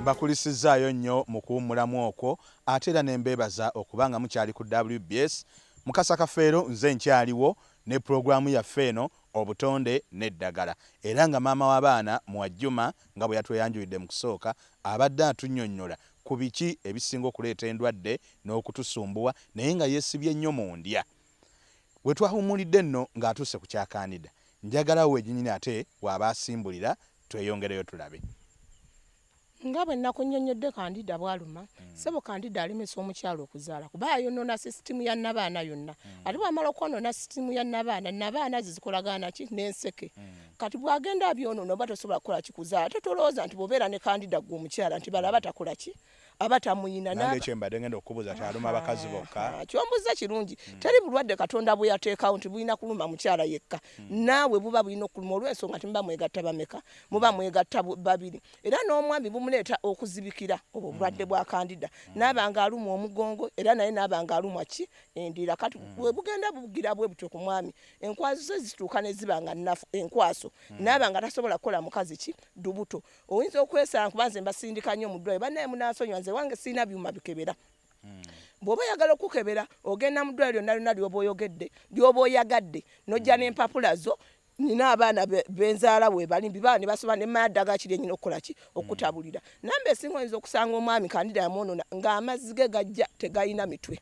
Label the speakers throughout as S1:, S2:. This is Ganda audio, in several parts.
S1: mbakulisizaayo nnyo mu kuwummulamu okwo ate era ne mbeebaza okubanga mukyali ku WBS Mukasa Kafeero nze nkyaliwo ne programu yaffe eno Obutonde n'Eddagala era nga maama w'abaana Mwajjuma nga bwe yatweyanjulidde mu kusooka abadde atunnyonnyola ku biki ebisinga okuleeta endwadde n'okutusumbuwa naye nga yeesibye nnyo mu ndya. We twahumulidde nno ng'atuuse ku kyakaanida njagala we nnyini ate w'aba asimbulira tweyongereyo tulabe.
S2: Nga bwe nakunnyonnyodde Kandida bwaluma sebo Kandida alemesa omukyalo okuzaala kuba ayonoona sisitimu ya nabaana yonna ate bw'amala okwonoona sisitimu ya nabaana zizikolagana ki n'enseke kati bw'agenda abyonoona oba tosobola kukola kikuzaala tetolowooza nti bw'obeera ne Kandida gwe omukyala nti balaba takola ki abatamuyina
S1: nange kyembadde ngenda okubuuza kyaluma abakazi bokka
S2: kyombuza kirungi teri bulwadde Katonda bwe yateekawo nti bulina kuluma mukyala yekka naawe buba bulina okuluma olw'ensonga nti muba mwegatta bameka muba mwegatta babiri era n'omwami bumuleeta okuzibikira obwo bulwadde bwa Kandida n'abanga aluma omugongo era naye n'abanga alumwa ki endira kati bwe bugenda bugira bwe butyo ku mwami enkwaso ze zituuka ne zibanga nnafu enkwaso n'abanga tasobola kukola mukazi ki dubuto oyinza okwesanga kubanze mbasindika nnyo mu ddwaliro bannaye munansonyiwa nze wange sina byuma bikebera bw'oba oyagala okukebera ogenda mu ddwaliro lyonna ly'oba oyagadde n'ojja n'empapula zo nina abaana benzaala we bali bibaana ne basoba ne maddaga kiri ennyina okukola ki okutabulira nambe esinga oyinza okusanga omwami Kandida yamwonona ng'amazzi ge gajja tegayina mitwe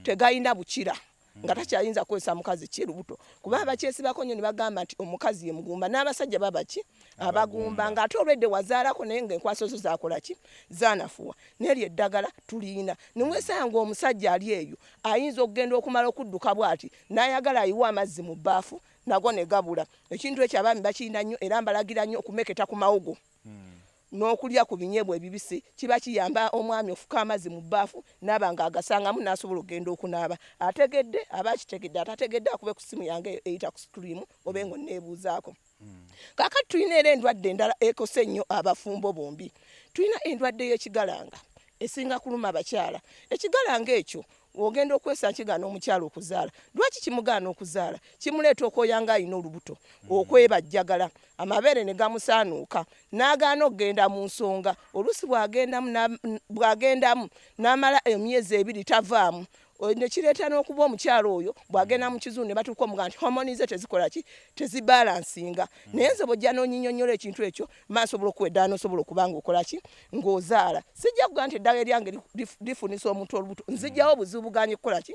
S2: tegayina bukira nga takyayinza kukozesa mukazi ki lubuto kuba abakyesibako nnyo ne bagamba nti omukazi ye mugumba n'abasajja baba ki abagumba ng'ate olwedde wazaalako naye ng'enkwaso zo zakola ki zaanafuwa n'eryo eddagala tuliina niwesanga omusajja ali eyo ayinza okugenda okumala okudduka bw'ati n'ayagala ayiwa amazzi mu bbaafu nago ne gabula ekintu ekyo abaami bakirina nnyo era mbalagira nnyo okumeketa ku mawogo n'okulya ku binyeebwa ebibisi kiba kiyamba omwami ofuka amazzi mu bbaafu n'abanga agasangamu n'asobola okugenda okunaaba ategedde aba akitegedde atategedde akube ku ssimu yange eyita ku sikirimu obe ngo neebuuzaako kaakati tulina era endwadde endala ekose nnyo abafumbo bombi tulina endwadde y'ekigalanga esinga kuluma abakyala ekigalanga ekyo ogenda okwesa kigaana omukyala okuzaala lwaki kimugaana okuzaala kimuleeta okwoyanga alina olubuto okwebajjagala amabeere ne gamusaanuuka n'agaana okugenda mu nsonga oluusi bw'agendamu n'amala emyezi 2 tavaamu ne kireeta n'okuba omukyala oyo bw'agenda mu kizuuno ne batuuka omugaa nti homoni ze tezikola ki tezibalansinga naye nze bw'ojja n'onyinyonnyola ekintu ekyo maasobola okuweddaala n'osobola okuba ng'okola ki ng'ozaala sijja kugaa nti eddagala lyange lifunisa omuntu olubuto nzijjawo obuzibu buganye kukola ki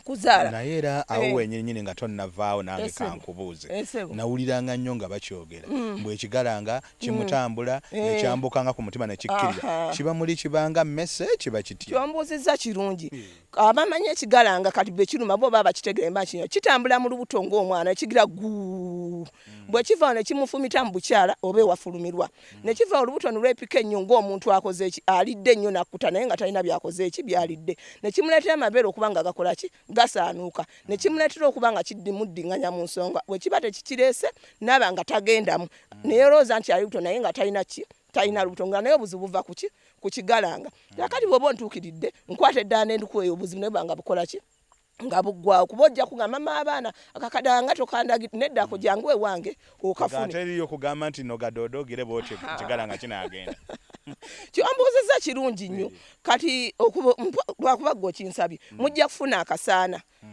S2: kuzaala
S1: naye era awo wenyini nga tonnavaawo nange kankubuuze nawuliranga nnyo nga bakyogera mbwe ekigalanga kimutambula nekyambukanga ku mutima nekikkirira kiba muli kibanga mmese kiba kitya
S2: kyombuuzizza kirungi abamanyi ekigalanga kati bwe kiruma bo baba kitegere mba kinyo kitambula mu lubuto ng'omwana ekigira gu bwe kivaawo ne kimufumita mu bukyala oba ewafulumirwa ne kivaawo olubuto ne lwepika ennyo ng'omuntu akoze eki alidde nnyo nakkuta naye nga talina byakoze eki byalidde ne kimuleetera amabeere okuba nga gakola ki gasaanuuka ne kimuleetera okuba nga kiddimuddinganya mu nsonga bwe kiba tekikireese n'aba nga tagendamu naye looza nti ali lubuto naye nga talina ki talina lubuto nga naye obuzibu buva ku ki ku kigalanga kakati bw'oba ontuukiridde nkwata eddala n'endukuwa eyo obuzibu naye bwanga bukola ki nga buggwawo kuba ojja kugamba mama abaana akakadala nga tokandagi nedda ako jangu ewange okafune
S1: teriyo kugamba nti nogadoodogere bwoti kigalanga kinaagenda
S2: kyombuuzizza kirungi nnyo kati lwakuba gwe kinsabye mujja kufuna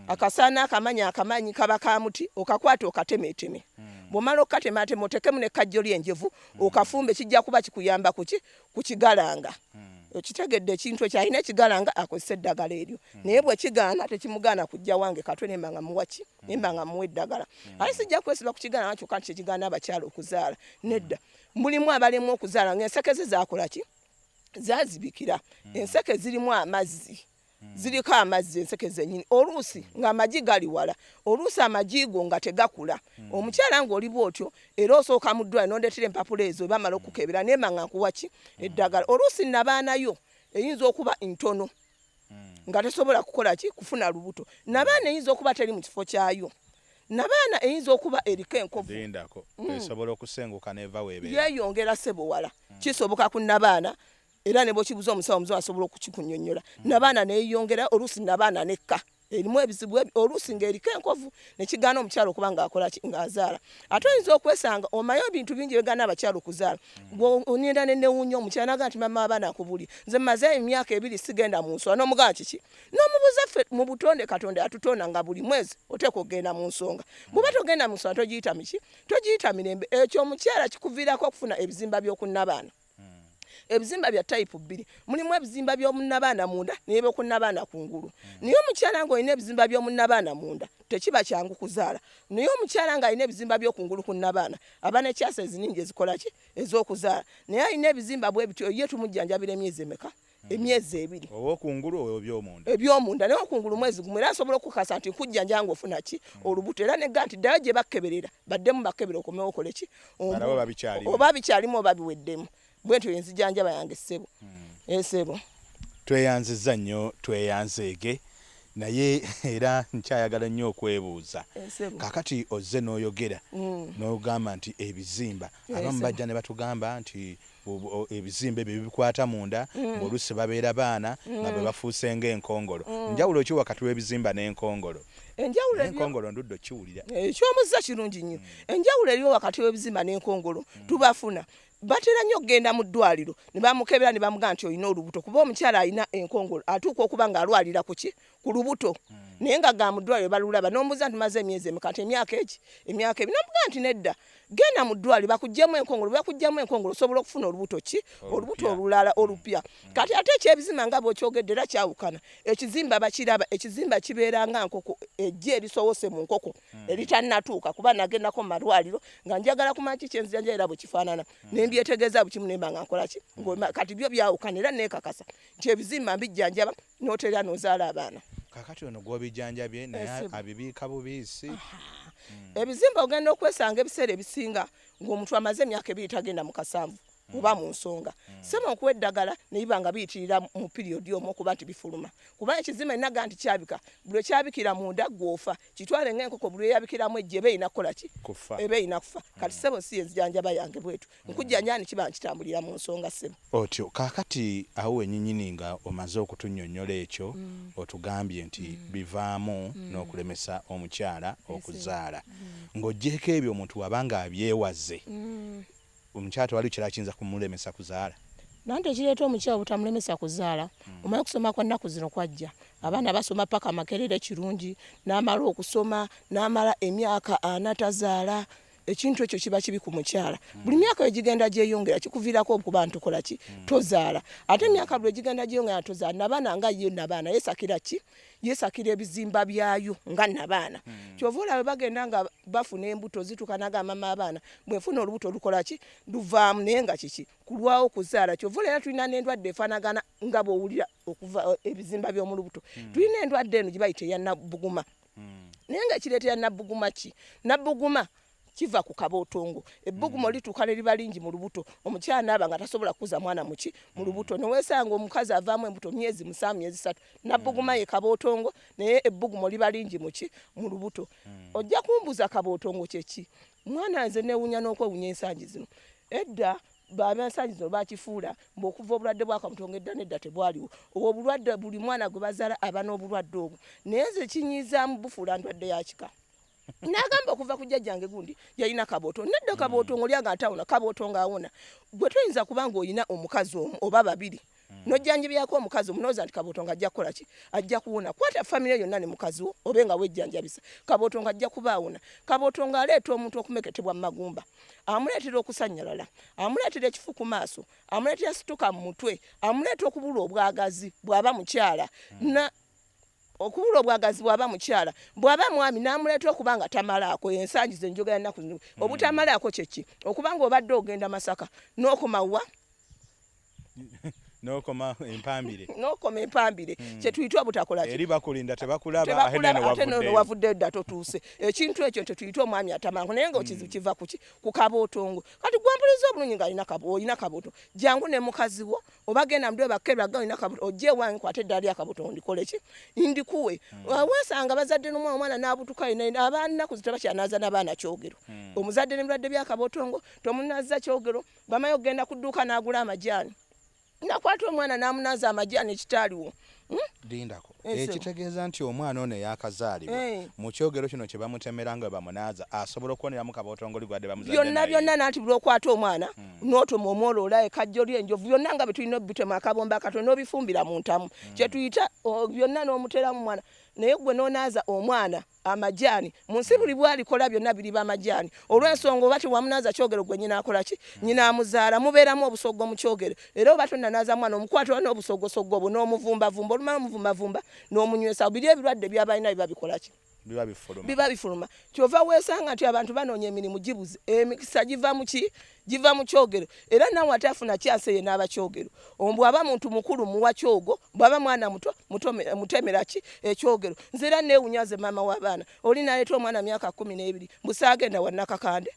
S2: akasaana akamanyi kaba ka muti okakwata okatemeeteme bw'omala okatematema otekemu n'ekkajjo ly'enjevu okafumbe kijja kuba kikuyamba ku kigalanga okitegedde ekintu ekyo alina ekigalanga akozesa eddagala eryo naye bwe kigaana tekimugaana kujja wange katwe nembanga muwaki nembanga muwa eddagala ali sijja kwesiba ku kigalanga kyokka nti kyekigaana abakyala okuzaala nedda mulimu abalemu okuzaala ng'enseke ze zakola ki zazibikira enseke zirimu amazzi ziriko amazzi enseke zennyini oluusi ng'amagi gali wala oluusi amagigo nga tegakula omukyala ng'oli bw'otyo era osooka mu ddwaliro n'ondeetera empapula ezo bamala okukebera nemba nga nkuwa ki eddagala oluusi nabaanayo eyinza okuba ntono nga tesobola kukola ki kufuna lubuto nabaana eyinza okuba teri mu kifo kyayo nabaana eyinza okuba eriko enkovu
S1: esobola okusenguka neva weebeera
S2: yeeyongera sebo wala kisoboka ku nabaana era ne bwe kibuza omusawo asobola okukikunnyonnyola nabaana neeyongera oluusi nabaana nekka erimu ebizibu olusinga eriko enkovu nekigana omukyalo okubanga akola ng'azaala ate oyinza okwesanga omayo ebintu bingi bigana abakyalo okuzaala onienda nenewunya omukyala naga nti mama abaana akubuli nze maze emyaka 2 sigenda mu nsonga n'omugaa kiki n'omubuza ffe mu butonde Katonda yatutonda nga buli mwezi oteeka okugenda mu nsonga bw'oba togenda mu nsonga togiyita miki togiyita mirembe ekyo omukyala kikuviirako okufuna ebizimba by'okunnabaana ebizimba bya type 2 mulimu ebizimba by'omunnabaana munda n'ebyokunnabaana kungulu naye omukyala ng'olina ebizimba by'omunnabaana munda tekiba kyangu kuzaala naye omukyala ng'alina ebizimba by'okungulu kunnabaana aba nekyasa eziningi ezikola ki ez'okuzaala naye alina ebizimba bwe bityo ye tumujjanjabira emyezi emeka emyezi 2
S1: ow'okungulu owo
S2: ebyomunda naye okungulu mwezi gumu era asobola okukasa nti nkujjanja ng'ofuna ki olubuto era negga nti ddayo gye bakkeberera baddemu bakkebera okomewo okole ki oba bikyalimu oba biweddemu bwentyo yenzijanjaba yange ssebo esebo
S1: tweyanziza nnyo tweyanzeege naye era nkyayagala nnyo okwebuuza kakati ozze n'oyogera n'ogamba nti ebizimba abamu bajja ne batugamba nti ebizimba ebyo bikwata munda ng'oluusi babeera baana nga bwe bafuuse ng'enkongolo njawulo ki wakati w'ebizimba n'enkongolo enkongolo nduddo kiwulira
S2: ekyomuzza kirungi nnyo enjawulo eriwo wakati w'ebizimba n'enkongolo tubafuna batera nnyo okgenda mu ddwaliro ne bamukebera ne bamugaa nti olina olubuto kuba omukyala alina enkongolo atuuka okuba ng'alwalira kuki ku lubuto naye nga ga mu ddwaliro balulaba n'omubuuza nti maze emyezi emeka nti emyaka 2 n'omugaa nti nedda genda mu ddwaliro bakuggyemu enkongolo bakuggyemu enkongolo osobola okufuna olubuto ki olubuto olulala olupya kati ate ekyebizimba nga bw'okyogedde era kyawukana ekizimba bakiraba ekizimba kibeera nga nkoko ejje erisobose mu nkoko eritannatuuka kuba nagendako mu malwaliro nga njagala kumanya ki kyenzijanja era bwe kifaanana nembyetegeeza bukimu nemba nga nkola ki kati byo byawukana era neekakasa nti ebizimba mbijjanjaba n'oterera n'ozaala abaana
S1: kakati ono gw'obijjanjabye naye abibiika bubiisi
S2: ebizimba ogenda okwesanga ebiseera ebisinga ng'omuntu amaze emyaka 2 tagenda mu kasanvu oba mu nsonga sema okuwa eddagala nebiba nga biyitirira mu piriyodi omwo okuba nti bifuluma kuba ekizimba inaga nti kyabika buli kyabikira munda gwofa kitwale ng'enkoko buli yabikiramu ejje ebe ina kukola ki ebe ina kufa kati sebo si enzijanjaba yange bwetu nkujjanjani kiba nkitambulira mu nsonga sebo
S1: otyo kakati awo enyinyini nga omaze okutunnyonnyola ekyo otugambye nti bivaamu n'okulemesa omukyala okuzaala ng'oggyeko ebyo omuntu wabanga abyewaze omukyala wali kira kiyinza kumulemesa kuzaala
S2: nante ekireeta omukyala obutamulemesa kuzaala omanyi okusoma kwa nnaku zino kwajja abaana basoma paka makerere kirungi n'amala okusoma n'amala emyaka 4 tazaala ekintu ekyo kiba kibi ku mukyala buli myaka egigenda gyeyongera kikuviirako okuba ntukola ki tozaala ate emyaka buli egigenda gyeyongera tozaala nabaana nga ye nabaana yesakira ki yesakira ebizimba byayo nga nabaana kyova olaba bagenda nga bafuna embuto zituuka nagamba abaana bwefuna olubuto lukola ki luvaamu naye nga kiki kulwawo kuzaala kyova olaba tulina n'endwadde efaanagana nga bw'owulira okuva ebizimba by'omu lubuto tulina endwadde eno gye bayita eya nabbuguma naye nga ekireeta ya nabbuguma ki nabbuguma kiva ku kabootongo ebbugumo lituuka ne liba lingi mu lubuto omukyala naaba nga tasobola kuza mwana muki mu lubuto neweesanga omukazi avaamu embuto myezi 7 myezi 3 nabbuguma ye kabootongo naye ebbugumo liba lingi muki mu lubuto ojja kumbuza kabootongo kyeki mwana nze newunya n'okwewunya ensangi zino edda babensangi zino bakifuula mb'okuva obulwadde bwakamutongo edda nedda tebwaliwo obwo obulwadde buli mwana gwe bazaala aba n'obulwadde obwo naye nze kinyiizaamu bufuula ndwadde ya kika nagamba okuva ku jjajjange gundi yalina kabootongo nedda kabootongo lyaga atawona kabootongo awona gwe toyinza kubanga oyina omukazi omu oba babiri nojjanjabyako omukazi omunooza nti kabootongo ajja kukola ki ajja kuwona kwata famire yonna ne mukazi wo obe nga wejjanjabisa kabootongo ajja kuba awona kabootongo aleeta omuntu okumeketebwa mu magumba amuleetera okusanyalala amuleetera ekifu ku maaso amuleetera situka mu mutwe amuleeta okubula obwagazi bw'aba mukyala okubula obwagazi bw'aba mukyala bw'aba mwami n'amuleeta okuba nga tamalaako ensangi ze njogera nnaku zino obutamalaako kyeki okuba nga obadde ogenda Masaka n'okomawa
S1: n'okoma
S2: empambire kyetuyita obutakola
S1: eri bakulinda tebakulaba ate neno
S2: wavudde edda totuuse ekintu ekyo tetuyita omwami atamangu naye nga kiva kuki ku kabootongo kati gwampuliza obulungi nga olina kabootongo jangu ne mukazi wo oba genda mudwe bakkebera ga olina kabootongo ojje ewange kwate eddaala lya kabootongo ndikole ki ndikuwe weesanga bazadde n'omwana n'abutuka abaanaku zitebakyanaaza n'abaana kyogero omuzadde n'ebirwadde bya kabootongo tomunazza kyogero bamayo ogenda ku dduuka n'agula amajaani nakwata omwana n'amunaza amajaani ekitaaliwo
S1: Lindako ekitegeeza nti omwana ono yakazaalibwa mu kyogero kino kye bamutemeranga bamunaaza asobola okuboneramu kabotongo ligwadde bamuzadde naye
S2: byonna nati bulwokwata omwana n'otoma omwoloola ekajjo ly'enjovu byonna nga betulina obitema akabomba akatono n'obifumbira mu ntamu kye tuyita byonna n'omuteramu mwana naye gwe n'onaaza omwana amajaani mu nsi buli bwalikola byonna biriba amajaani olw'ensonga oba tiwamunaaza kyogero gwe nyina akola ki nyina amuzaala mubeeramu obusogo mu kyogero era oba tonnanaaza mwana omukwatira n'obusogosoggo obwo n'omuvumbavumba olumala omuvumbavumba n'omunywesa biri ebirwadde byabalina biba bikola ki biba bifuluma kyova weesanga nti abantu banoonya emirimu gibuze emikisa giva mu kyogero era nawe ate afuna kyansi ye n'aba kyogero bw'aba muntu mukulu muwa kyogo bw'aba mwana muto mutemera ki ekyogero nze era neewunyaze maama w'abaana oli naleeta omwana myaka 12 busaagenda wannakakande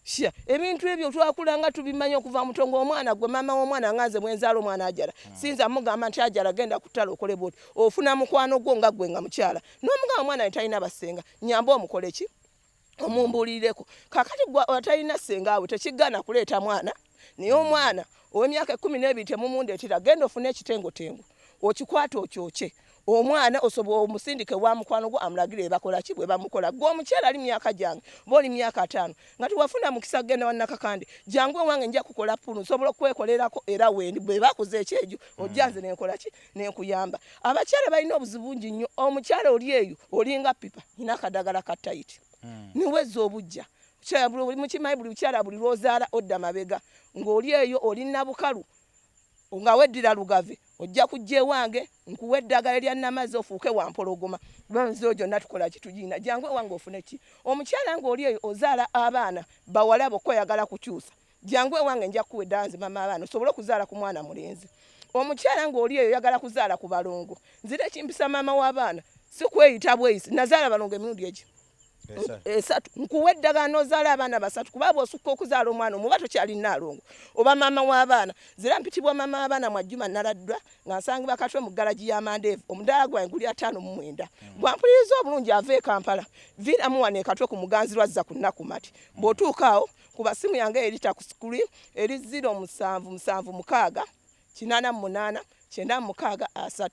S2: sha ebintu ebyo twakulanga tubimanya okuva mutongo omwana gwe maama w'omwana nganze mwenzaala omwana ajala sinza mugamba nti ajala genda kutala okole bwoti ofuna mukwano gwo nga gwe nga mukyala n'omugamba omwana talina basenga nyamba omukole ki omumbuulireko kakati atalina senga awe tekigana kuleeta mwana naye omwana ow'emyaka 12 temumundeetera genda ofune ekitengotengo okikwata okyokye omwana osobola omusindike wa mukwano gwo amulagire ebakola ki bwe bamukola gwe omukyala ali myaka gyange boli myaka 5 nga tiwafuna mukisa genda wannakakande jangu ewange nja kukola punu nsobola okwekolerako era wendi bwe bakoze ekyejo ojjanze nenkola ki nenkuyamba abakyala balina obuzibu bungi nnyo omukyala oli eyo olinga pipa ina akadagala katayiti niweza obujja mukimanyi buli bukyala buli lwozaala odda mabega ng'oli eyo olina bukalu nga weddira lugave ojja kujja ewange nkuwa eddagala erya nnamazzi ofuuke wampologoma banze gyonna tukola kitugina jangu ewange ofune ki omukyala ng'oli eyo ozaala abaana bawala bokoyagala kukyusa jangu ewange nja kuwa eddanzi mama abaana osobole okuzaala ku mwana mulenzi omukyala ng'oli eyo yagala kuzaala ku balongo nzira ekimpisa maama w'abaana si kweyita bweyisi nazaala balongo emirundi egi esatu nkuwa eddagala n'ozaala abaana 3 kuba bw'osukka okuzaala omwana omuba tokyalina alongo oba maama w'abaana zira mpitibwa maama w'abaana Mwajjuma Naladdwa nga nsangibwa Katwe mu galaji ya Mandeevu omudaala gwange guli 59 bwampuliriza obulungi ava e Kampala viiramu wano e Katwe ku muganzirwa azza ku nnaku mati bw'otuuka awo kuba simu yange erita ku sikuli eri 0776 88 96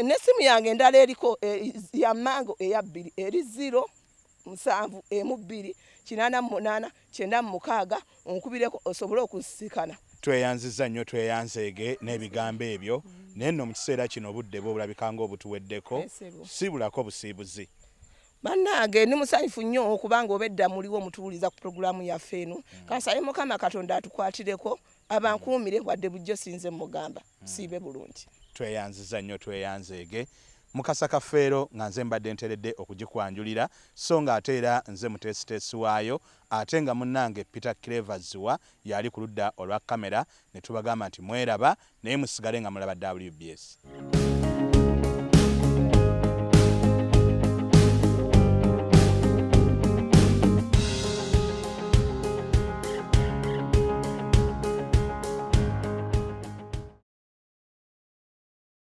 S2: ne simu yange endala eriko ya mango eya 2 eri 0712 88 96 onkubireko osobole okusikana
S1: tweyanziza nnyo tweyanzeege n'ebigambo ebyo naye nno mu kiseera kino obudde bwo bulabikanga obutuweddeko sibulako busiibuzi
S2: bannange ndi musanyufu nnyo okubanga obedda muliwo mutuwuliza ku pulogulaamu yaffe eno kansabe Mukama Katonda atukwatireko abankuumire wadde bujjo sinze mugamba siibe bulungi
S1: tweyanziza nnyo tweyanzeege mukasa kafeero nga nze mbadde nteredde okugikwanjulira so nga ate era nze muteesiteesi waayo ate nga munnange Peter Cleverziwa yali ku ludda olwa kamera ne tubagamba nti mweraba naye musigale nga mulaba WBS.